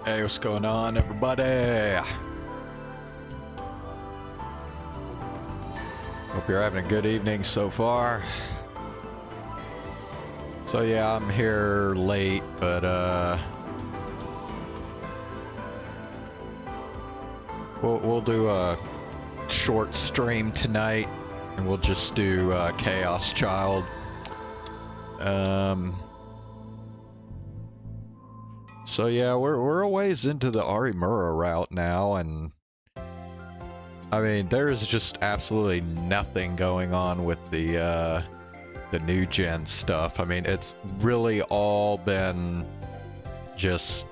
Hey, what's going on, everybody? Hope you're having a good evening so far. So yeah, I'm here late, but we'll do a short stream tonight, and we'll just do Chaos Child. So yeah, we're a ways into the Arimura route now, and I mean, there is just absolutely nothing going on with the NewGen stuff. I mean, it's really all been just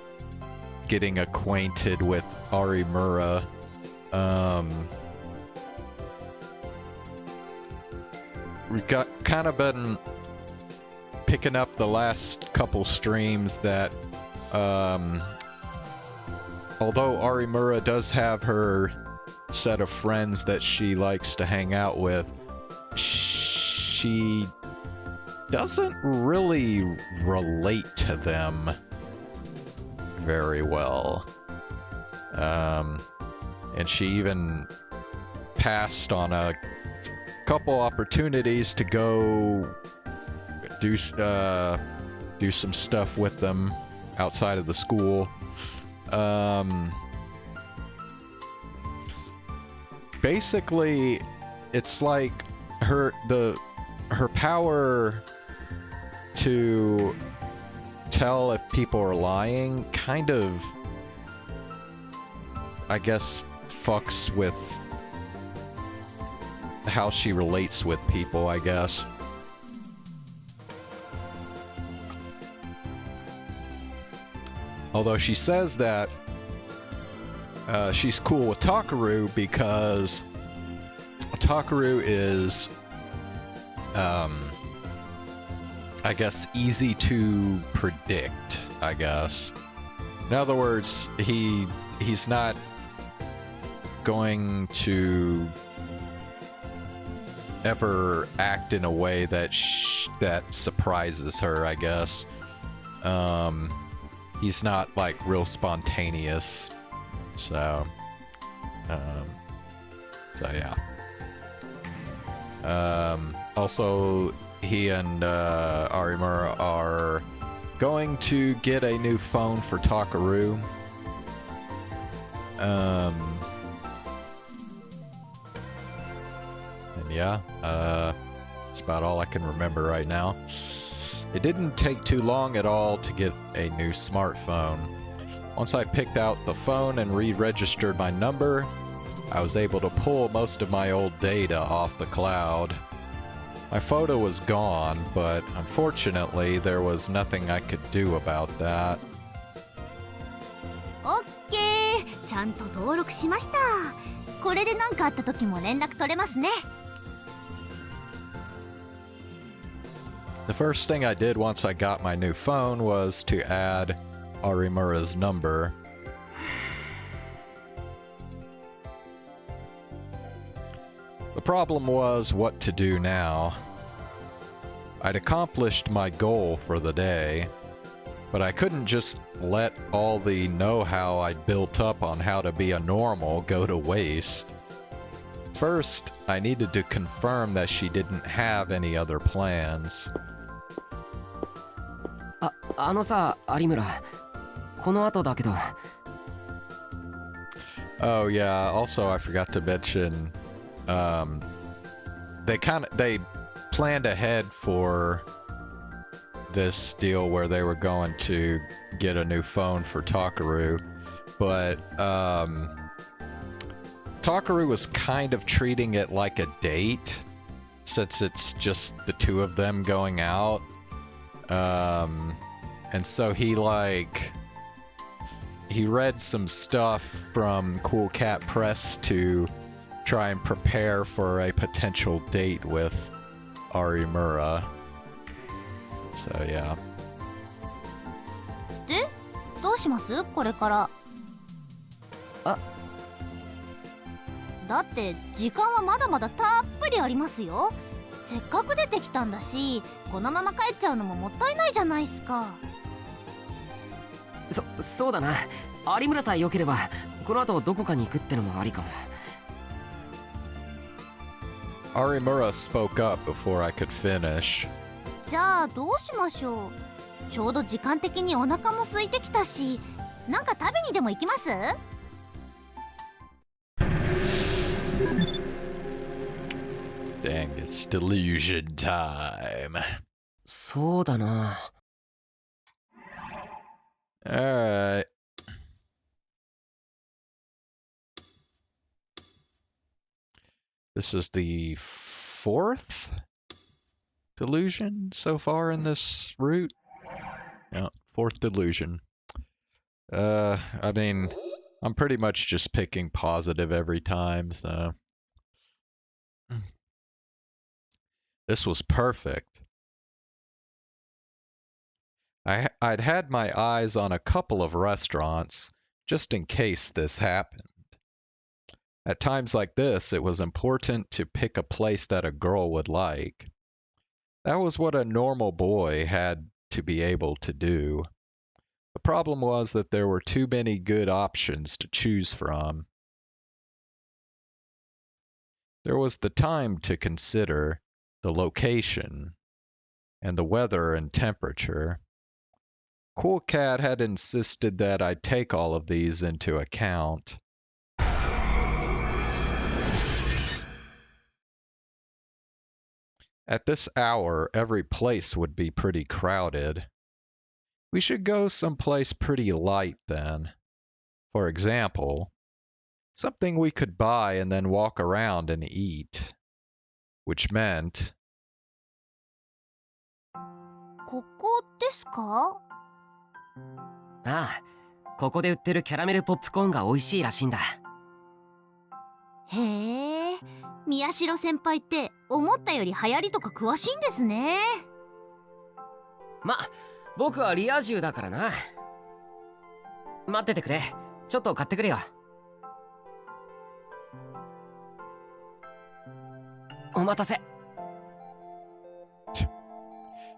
getting acquainted with Arimura. We've got kind of been picking up the last couple streams that, although Arimura does have her set of friends that she likes to hang out with, she doesn't really relate to them very well. And she even passed on a couple opportunities to go do some stuff with them outside of the school. Basically, it's like her power to tell if people are lying kind of, I guess, fucks with how she relates with people, I guess. Although she says that she's cool with Takaru because Takaru is, I guess, easy to predict, I guess. In other words, he's not going to ever act in a way that that surprises her, I guess. He's not like real spontaneous, so yeah. Also, he and Arimura are going to get a new phone for Takaru. And yeah, that's about all I can remember right now. It didn't take too long at all to get a new smartphone. Once I picked out the phone and re-registered my number, I was able to pull most of my old data off the cloud. My photo was gone, but unfortunately there was nothing I could do about that. OK、ちゃんと登録しました。これで何かあった時も連絡取れますね。The first thing I did once I got my new phone was to add Arimura's number. The problem was what to do now. I'd accomplished my goal for the day, but I couldn't just let all the know-how I'd built up on how to be a normal go to waste. First, I needed to confirm that she didn't have any other plans. あのさ、有村、この後だけど。Oh yeah, also I forgot to mention, they planned ahead for this deal where they were going to get a new phone for Takaru, but Takaru was kind of treating it like a date, since it's just the two of them going out. And so he read some stuff from Cool Cat Press to try and prepare for a potential date with Arimura. So yeah. で、どうします？これから。あ。だって時間はまだまだたっぷりありますよ。せっかく出てきたんだし、このまま帰っちゃうのももったいないじゃないっすか。そうだな。有村さえ良ければこの後どこかに行くってのもありかも。Arimura spoke up before I could finish. じゃあどうしましょう。ちょうど時間的にお腹も空いてきたし、なんか食べにでも行きます？ Dang, it's delusion time. そうだな。Alright. This is the fourth delusion so far in this route. Yeah, fourth delusion. I mean, I'm pretty much just picking positive every time, so. This was perfect. I'd had my eyes on a couple of restaurants, just in case this happened. At times like this, it was important to pick a place that a girl would like. That was what a normal boy had to be able to do. The problem was that there were too many good options to choose from. There was the time to consider, the location, and the weather and temperature. Cool Cat had insisted that I take all of these into account. At this hour, every place would be pretty crowded. We should go someplace pretty light then. For example, something we could buy and then walk around and eat. Which meant... ここですか？ああ、ここで売ってるキャラメルポップコーンが美味しいらしいんだ。へえ、宮代先輩って思ったより流行りとか詳しいんですね。ま、僕はリア充だからな。待っててくれ。ちょっと買ってくれよ。お待たせ。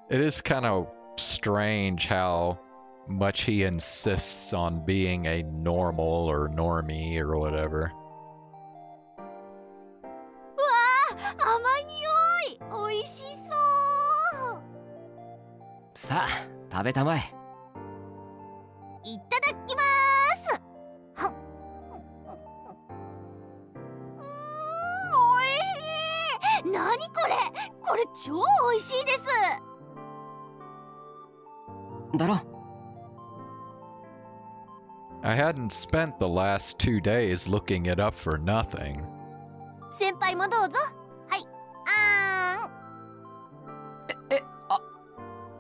It is kind of strange how much he insists on being a normal or normie or whatever. 甘い匂い、美味しそう。さあ、食べたまえ。いただきます。はっ。おいしい。なにこれ、これ超美味しいです。だろ。I hadn't spent the last 2 days looking it up for nothing. 先輩もどうぞ。はい、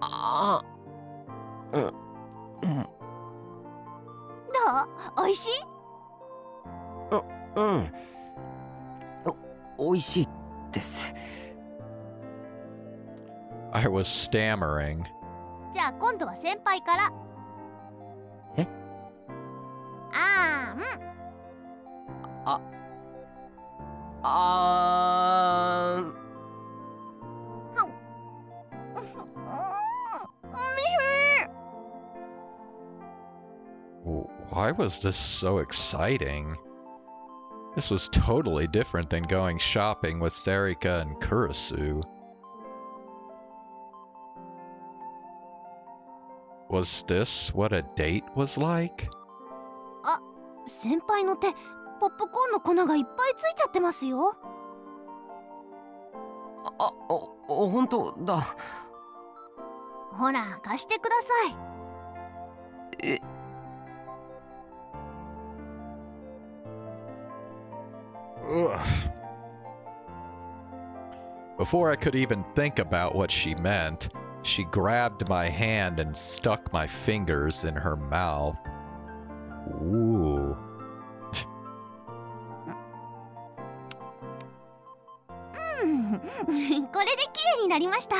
あーん。うん。どう？美味しい？うん。美味しいです。I was stammering. じゃあ今度は先輩から。え？あーん。Why was this so exciting? This was totally different than going shopping with Sarika and Kurisu. Was this what a date was like? あ、先輩の手、ポップコーンの粉がいっぱいついちゃってますよ。本当だ。ほら、貸してください。え、Ugh. Before I could even think about what she meant, she grabbed my hand and stuck my fingers in her mouth. Ooh. これで綺麗になりました。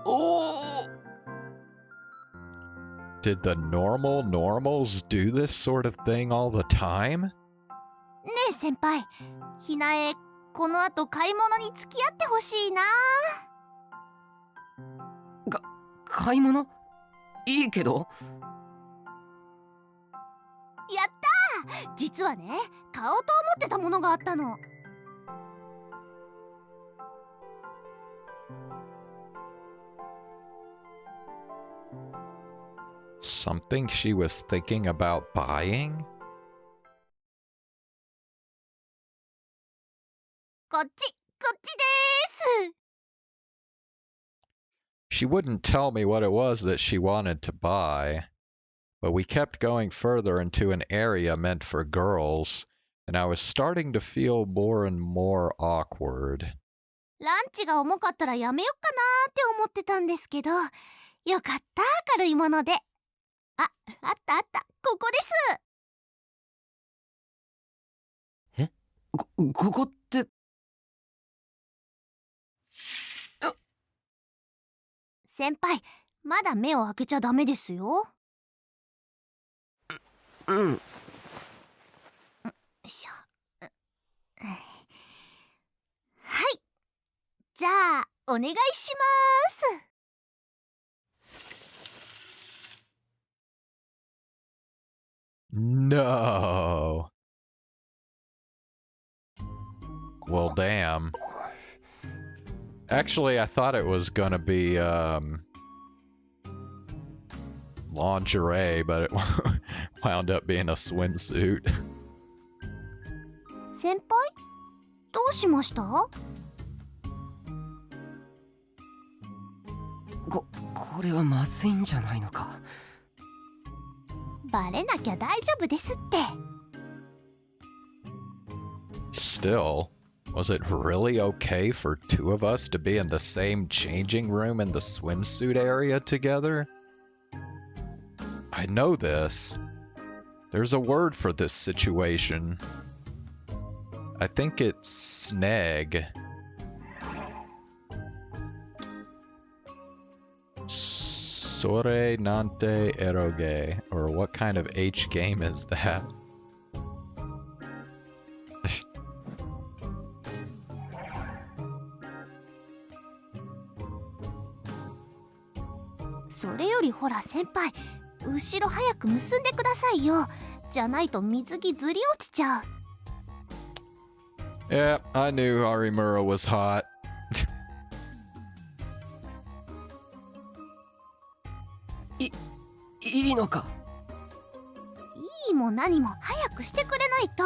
おお。Did the normal normals do this sort of thing all the time? ねえ先輩、ひなえ、この後買い物に付き合ってほしいな。買い物？いいけど。実はね、買おうと思ってたものがあったの。Something she was thinking about buying? こっちです。 She wouldn't tell me what it was that she wanted to buy, but we kept going further into an area meant for girls, and I was starting to feel more and more awkward. ランチが重かったらやめよっかなーって思ってたんですけど、よかった、軽いもので。あった、ここです。え、ここって。先輩、まだ目を開けちゃダメですよ。うん。よいしょ。はい、じゃあお願いします。No. Well, damn. Actually, I thought it was gonna be lingerie, but it wound up being a swimsuit. 先輩、どうしました？これはまずいんじゃないのか。バレなきゃ大丈夫ですって。Still, was it really okay for two of us to be in the same changing room in the swimsuit area together? I know this. There's a word for this situation. I think it's snag. Sore nante eroge. Or what kind of H game is that? それよりほら先輩、後ろ早く結んでくださいよ。じゃないと水着ずり落ちちゃう。Yeah, I knew Arimura was hot. いいのか。いいも何も早くしてくれないと。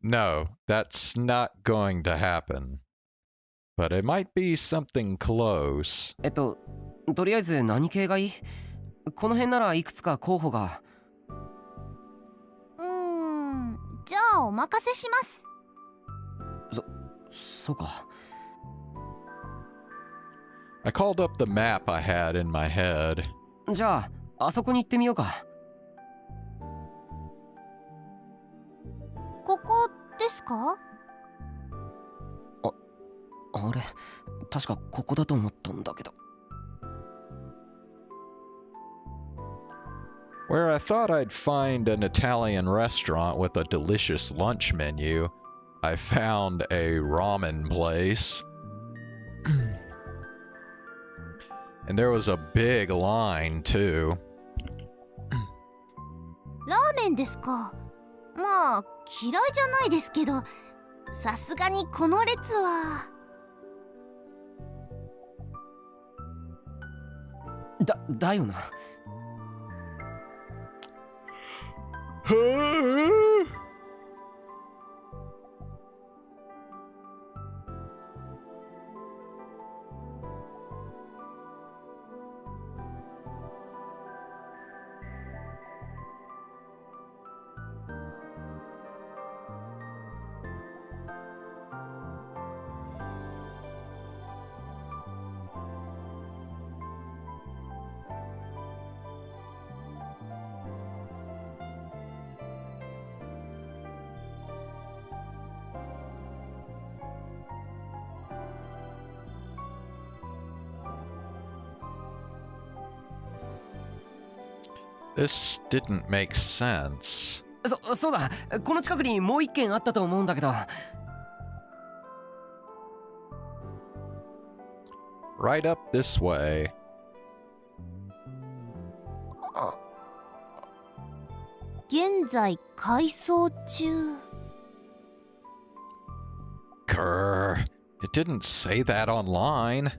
No, that's not going to happen. But it might be something close. とりあえず何系がいい？この辺ならいくつか候補が。じゃあお任せします。そうか。I called up the map I had in my head. じゃああそこに行ってみようか。ここですか？あれ、確かここだと思ったんだけど。Where I thought I'd find an Italian restaurant with a delicious lunch menu, I found a ramen place. And there was a big line, too. ラーメンですか。まあ嫌いじゃないですけど、さすがにこの列は。だよな。This didn't make sense. そうだ、この近くにもう一軒あったと思うんだけど。Right up this way. 現在改装中。Grr. It didn't say that online.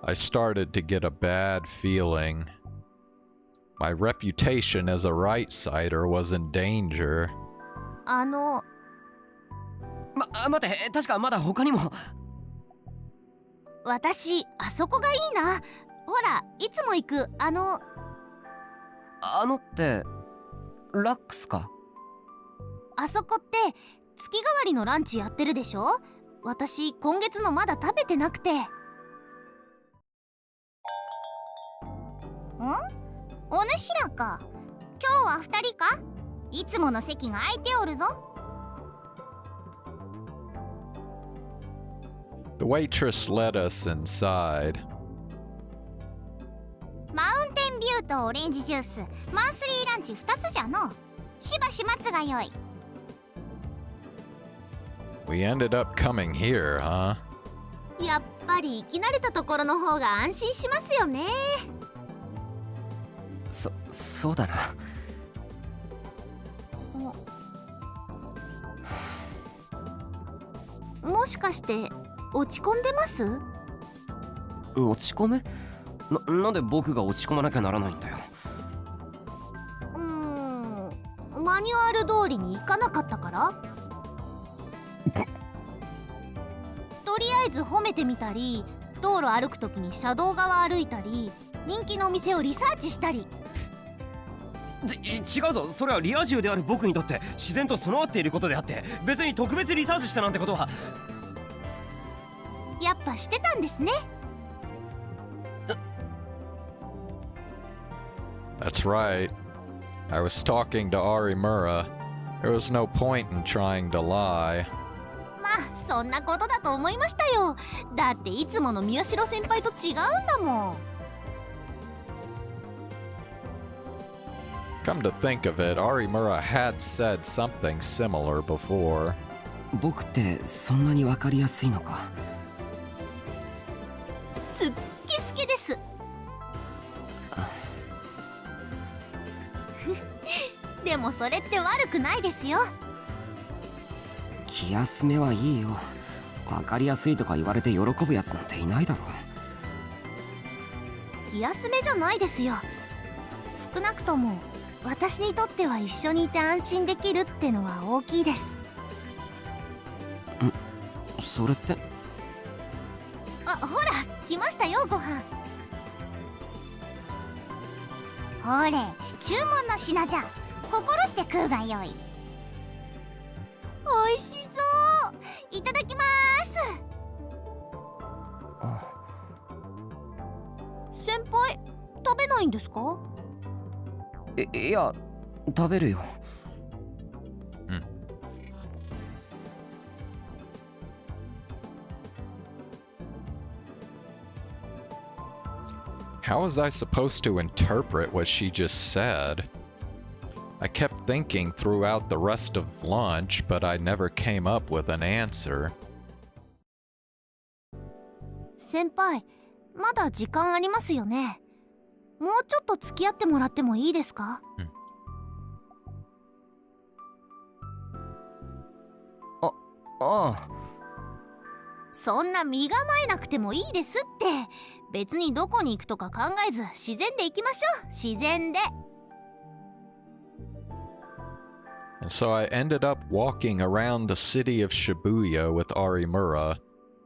I started to get a bad feeling. My reputation as a right-sider was in danger. 待って、確かまだ他にも。私、あそこがいいな。ほら、いつも行く、って、ラックスか。あそこって月替わりのランチやってるでしょ。私、今月のまだ食べてなくて。お主らか。今日は2人か。いつもの席が空いておるぞ。The waitress led us inside. マウンテンビューとオレンジジュース、マンスリーランチ2つじゃの。しばし待つがよい。We ended up coming here, huh? やっぱり生き慣れたところの方が安心しますよね。そうだな。もしかして落ち込んでます？落ち込む？なんで僕が落ち込まなきゃならないんだよ。マニュアル通りに行かなかったから？とりあえず褒めてみたり、道路歩くときに車道側歩いたり、人気のお店をリサーチしたり。違うぞ。それはリア充である僕にとって自然と備わっていることであって、別に特別リサーチしたなんてことは。やっぱしてたんですね。That's right. I was talking to Arimura. There was no point in trying to lie. まあそんなことだと思いましたよ。だっていつもの宮代先輩と違うんだもん。Come to think of it, Arimura had said something similar before. 僕ってそんなに分かりやすいのか。すっげすけです。でもそれって悪くないですよ。気休めはいいよ。分かりやすいとか言われて喜ぶやつなんていないだろう。気休めじゃないですよ。少なくとも私にとっては一緒にいて安心できるってのは大きいです。それって？ほら来ましたよご飯。ほれ注文の品じゃ。心して食うがよい。おいしそう。いただきます。先輩食べないんですか？いや食べるよ。How was I supposed to interpret what she just said? I kept thinking throughout the rest of lunch, but I never came up with an answer. 先輩、まだ時間ありますよね。もうちょっと付き合ってもらってもいいですか？ああ。そんな身構えなくてもいいですって。別にどこに行くとか考えず自然で行きましょう。自然で。And so I ended up walking around the city of Shibuya with Arimura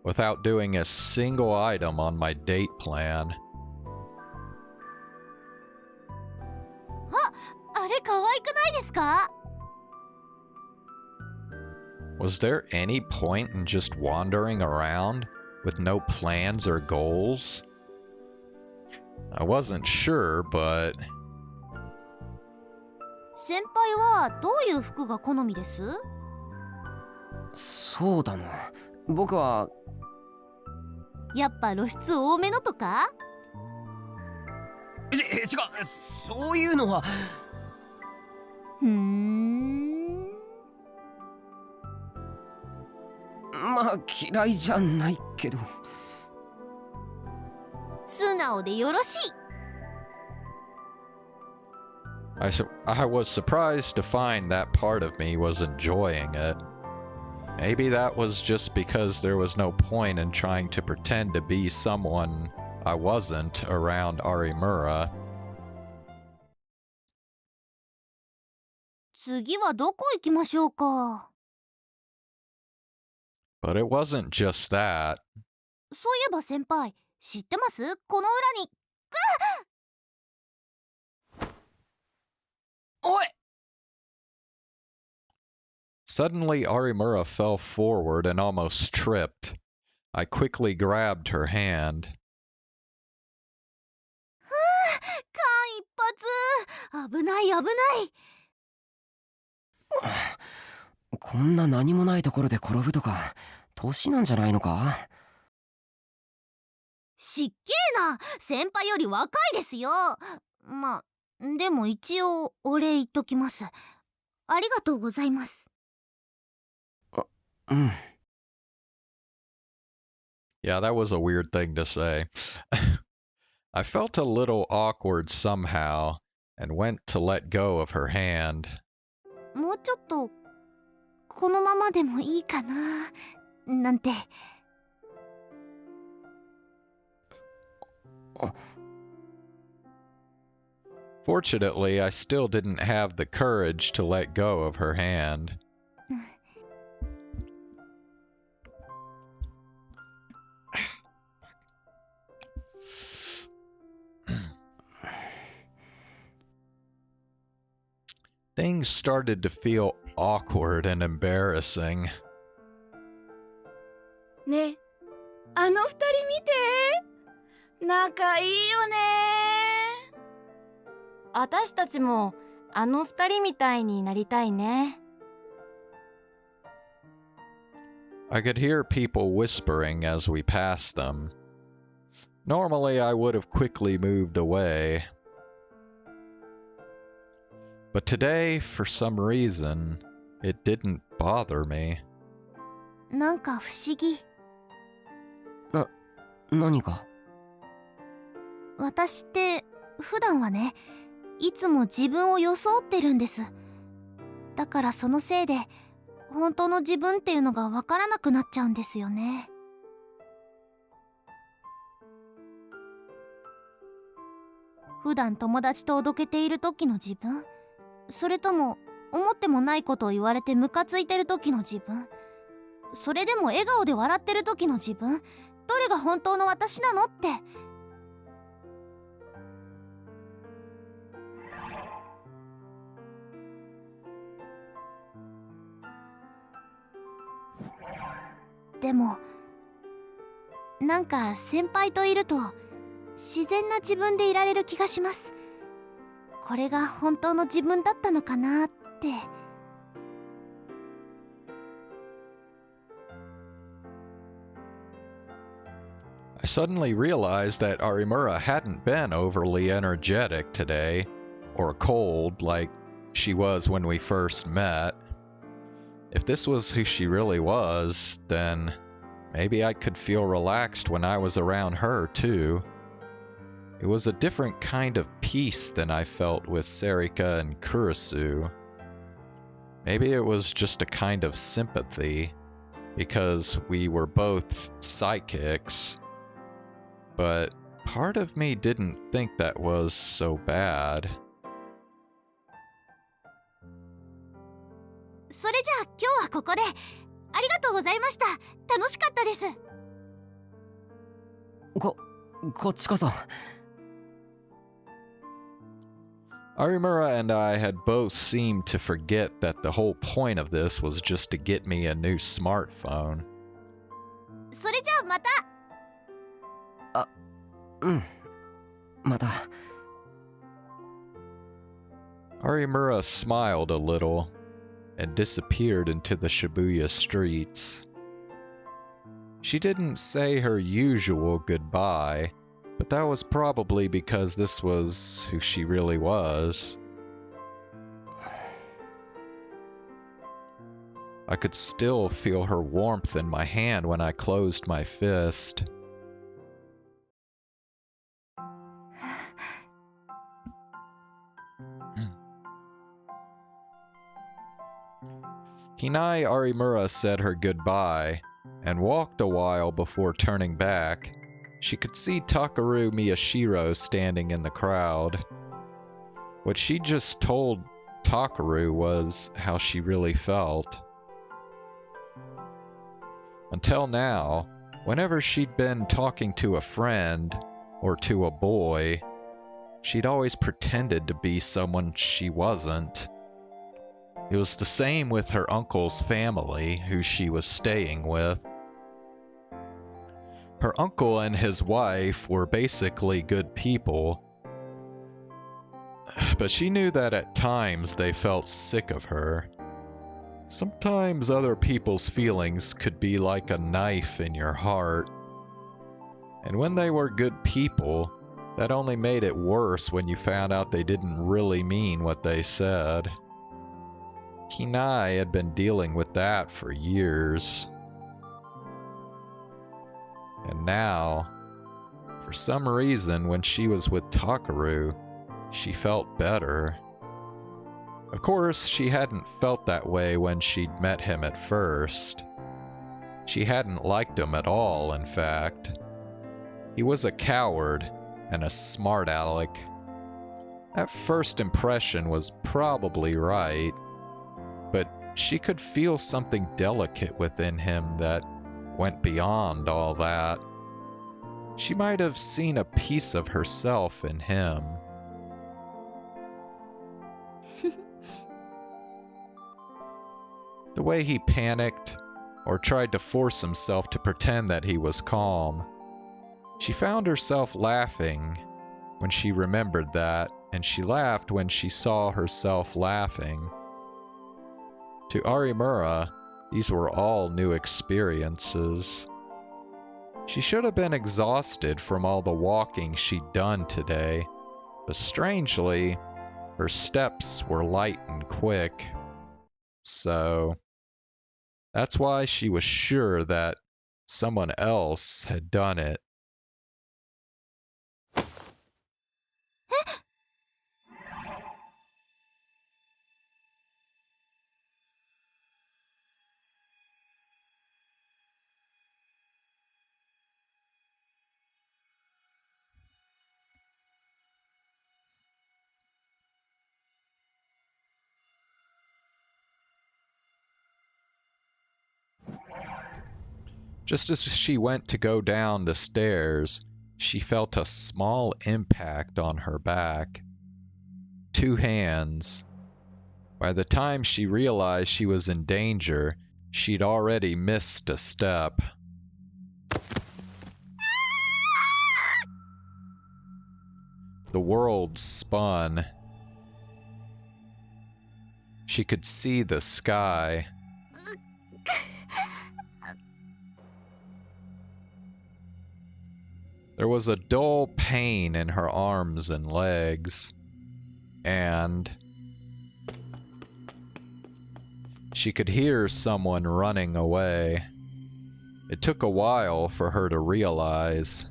without doing a single item on my date plan. あれ可愛くないですか？ Was there any point in just wandering around with no plans or goals? I wasn't sure, but... 先輩はどういう服が好みです？そうだな。僕はやっぱ露出多めのとか？違う、そういうのは。まあ嫌いじゃないけど。素直でよろしい。I was surprised to find that part of me was enjoying it. Maybe that was just because there was no point in trying to pretend to be someone I wasn't around Arimura. 次はどこ行きましょうか。But it wasn't just that. そういえば先輩、知ってます？この裏に。おい！ Suddenly, Arimura fell forward and almost tripped. I quickly grabbed her hand. 間一髪。危ない危ない。こんな何もないところで転ぶとか年なんじゃないのか？しっけえな。先輩より若いですよ。まあでも一応お礼言っときます。ありがとうございます。うん。Yeah, that was a weird thing to say. I felt a little awkward somehow and went to let go of her hand. もうちょっとこのままでもいいかななんて。Fortunately, I still didn't have the courage to let go of her hand. Things started to feel awkward and embarrassing. ね、あの二人見て。仲いいよね。私たちもあの二人みたいになりたいね。I could hear people whispering as we passed them. Normally, I would have quickly moved away. But today, for some reason, it didn't bother me. なんか不思議。何か？私って普段はね、いつも自分を装ってるんです。だからそのせいで本当の自分っていうのがわからなくなっちゃうんですよね。普段友達とおどけている時の自分、それとも思ってもないことを言われてムカついてる時の自分、それでも笑顔で笑ってる時の自分、どれが本当の私なのって。でもなんか先輩といると自然な自分でいられる気がします。これが本当の自分だったのかなって。I suddenly realized that Arimura hadn't been overly energetic today, or cold like she was when we first met. If this was who she really was, then maybe I could feel relaxed when I was around her too. It was a different kind of peace than I felt with Sarika and Kurisu. Maybe it was just a kind of sympathy, because we were both psychics. But part of me didn't think that was so bad. それじゃあ今日はここで。ありがとうございました。楽しかったです。こっちこそ。Arimura and I had both seemed to forget that the whole point of this was just to get me a new smartphone. それじゃあまた。うん。また。Arimura smiled a little and disappeared into the Shibuya streets. She didn't say her usual goodbye, but that was probably because this was who she really was. I could still feel her warmth in my hand when I closed my fist. Hinai Arimura said her goodbye and walked a while before turning back. She could see Takaru Miyashiro standing in the crowd. What she just told Takaru was how she really felt. Until now, whenever she'd been talking to a friend or to a boy, she'd always pretended to be someone she wasn't. It was the same with her uncle's family, who she was staying with. Her uncle and his wife were basically good people, but she knew that at times they felt sick of her. Sometimes other people's feelings could be like a knife in your heart. And when they were good people, that only made it worse when you found out they didn't really mean what they said. Hinai had been dealing with that for years. And now, for some reason, when she was with Takaru, she felt better. Of course, she hadn't felt that way when she'd met him at first. She hadn't liked him at all, in fact. He was a coward and a smart aleck. That first impression was probably right, but she could feel something delicate within him that went beyond all that. She might have seen a piece of herself in him. The way he panicked, or tried to force himself to pretend that he was calm. She found herself laughing when she remembered that, and she laughed when she saw herself laughing. To Arimura, these were all new experiences. She should have been exhausted from all the walking she'd done today, but strangely, her steps were light and quick. So, that's why she was sure that someone else had done it. Just as she went to go down the stairs, she felt a small impact on her back. 2 hands. By the time she realized she was in danger, she'd already missed a step. The world spun. She could see the sky. There was a dull pain in her arms and legs, and she could hear someone running away. It took a while for her to realize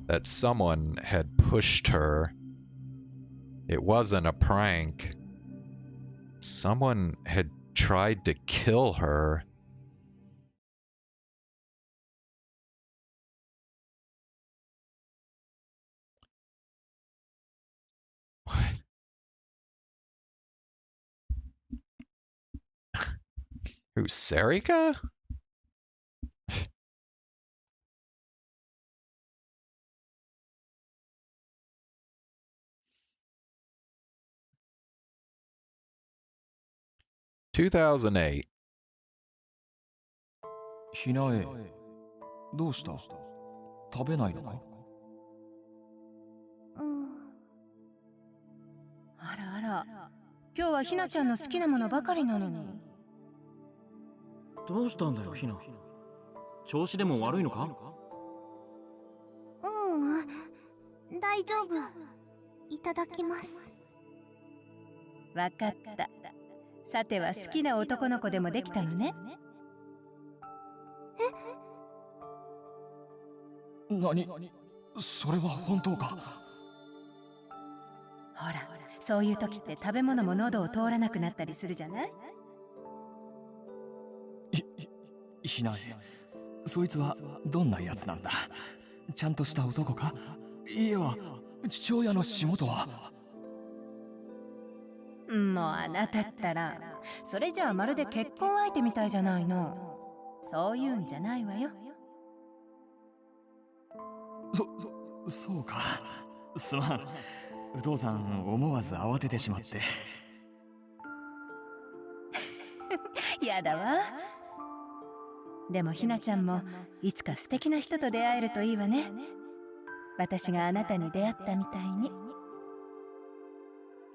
that someone had pushed her. It wasn't a prank. Someone had tried to kill her. What? Who, Sarika? ...2008. ひなえ、どうした？食べないのか？あらあら、今日はひなちゃんの好きなものばかりなのに。どうしたんだよ、ひな。調子でも悪いのか？大丈夫。いただきます。わかった。さては好きな男の子でもできたのね。何？それは本当か？ほら、そういう時って食べ物も喉を通らなくなったりするじゃない？ひなえ、そいつはどんなやつなんだ？ちゃんとした男か？家は父親の仕事は？もうあなたったら、それじゃあまるで結婚相手みたいじゃないの。そういうんじゃないわよ。そうか。すまん。お父さん思わず慌ててしまって。やだわ。でもひなちゃんもいつか素敵な人と出会えるといいわね。私があなたに出会ったみたいに。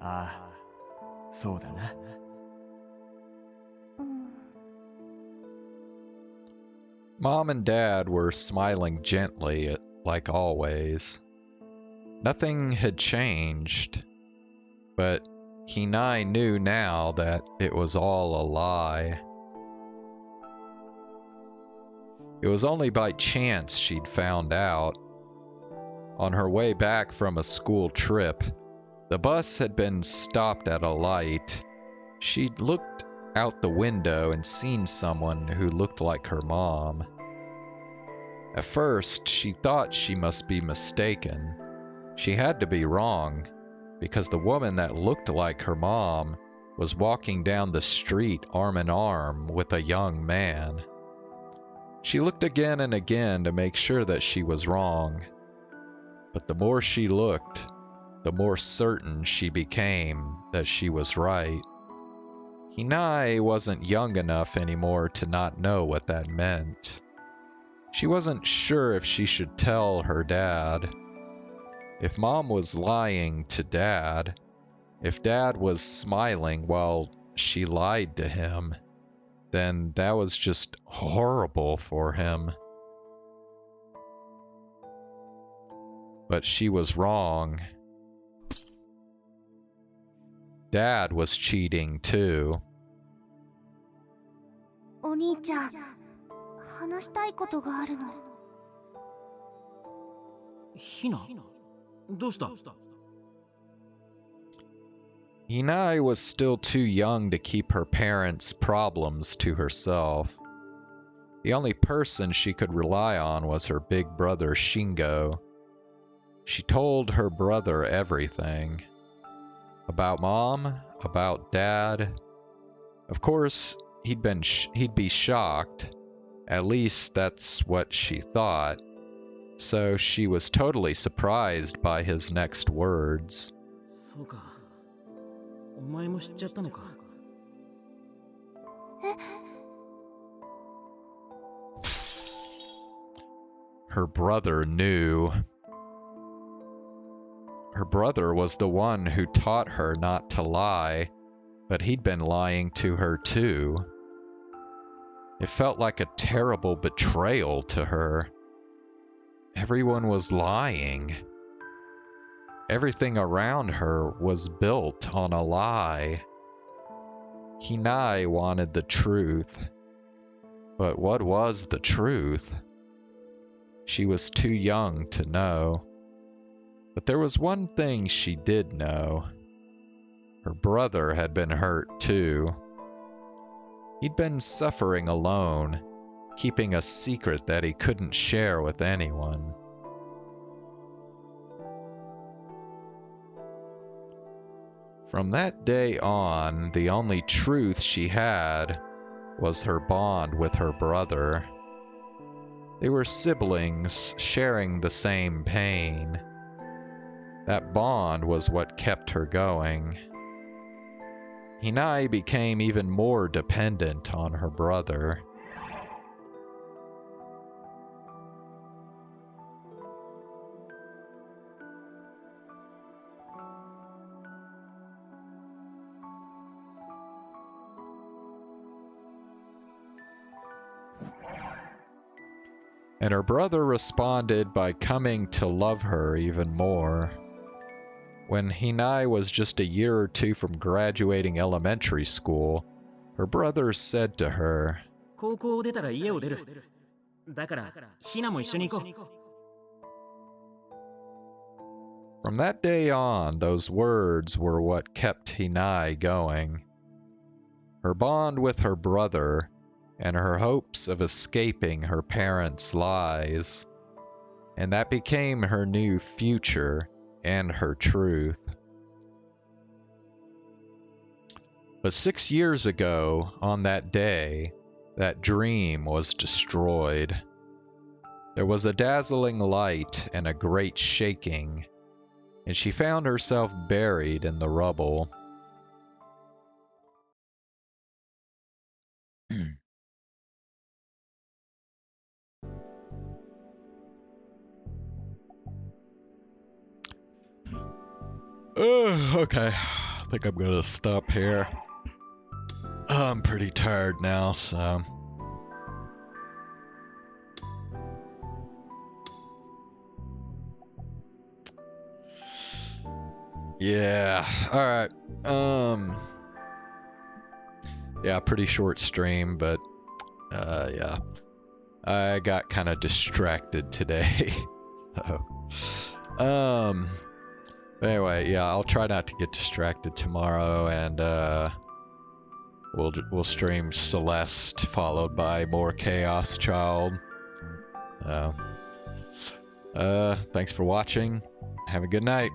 ああ、そうだな。Mom and Dad were smiling gently, like always. Nothing had changed, but Hinai knew now that it was all a lie. It was only by chance she'd found out. On her way back from a school trip, the bus had been stopped at a light. She'd looked out the window and seen someone who looked like her mom. At first, she thought she must be mistaken. She had to be wrong, because the woman that looked like her mom was walking down the street arm in arm with a young man. She looked again and again to make sure that she was wrong. But the more she looked, the more certain she became that she was right. Hinai wasn't young enough anymore to not know what that meant. She wasn't sure if she should tell her dad. If Mom was lying to Dad, if Dad was smiling while she lied to him, then that was just horrible for him. But she was wrong. Dad was cheating too. お兄ちゃん、話したいことがあるの。ひな、どうした？ Hinai was still too young to keep her parents' problems to herself. The only person she could rely on was her big brother Shingo. She told her brother everything. About Mom, about Dad. Of course, he'd be shocked. At least that's what she thought. So she was totally surprised by his next words. そうか。お前も知っちゃったのか。Her brother knew. Her brother was the one who taught her not to lie, but he'd been lying to her too. It felt like a terrible betrayal to her. Everyone was lying. Everything around her was built on a lie. Hinai wanted the truth. But what was the truth? She was too young to know. But there was one thing she did know. Her brother had been hurt too. He'd been suffering alone, keeping a secret that he couldn't share with anyone. From that day on, the only truth she had was her bond with her brother. They were siblings sharing the same pain. That bond was what kept her going. Hinai became even more dependent on her brother. And her brother responded by coming to love her even more. When Hinai was just a year or two from graduating elementary school, her brother said to her, 高校を出たら家を出る。だから、ひなも一緒に行こう。 From that day on, those words were what kept Hinai going. Her bond with her brother, and her hopes of escaping her parents' lies. And that became her new future and her truth. But 6 years ago, on that day, that dream was destroyed. There was a dazzling light and a great shaking, and she found herself buried in the rubble. Okay, I think I'm gonna stop here. I'm pretty tired now, so... Yeah, alright. Yeah, pretty short stream, but yeah. I got kind of distracted today. So, but anyway, yeah, I'll try not to get distracted tomorrow, and we'll stream Celeste followed by more Chaos Child. Thanks for watching. Have a good night.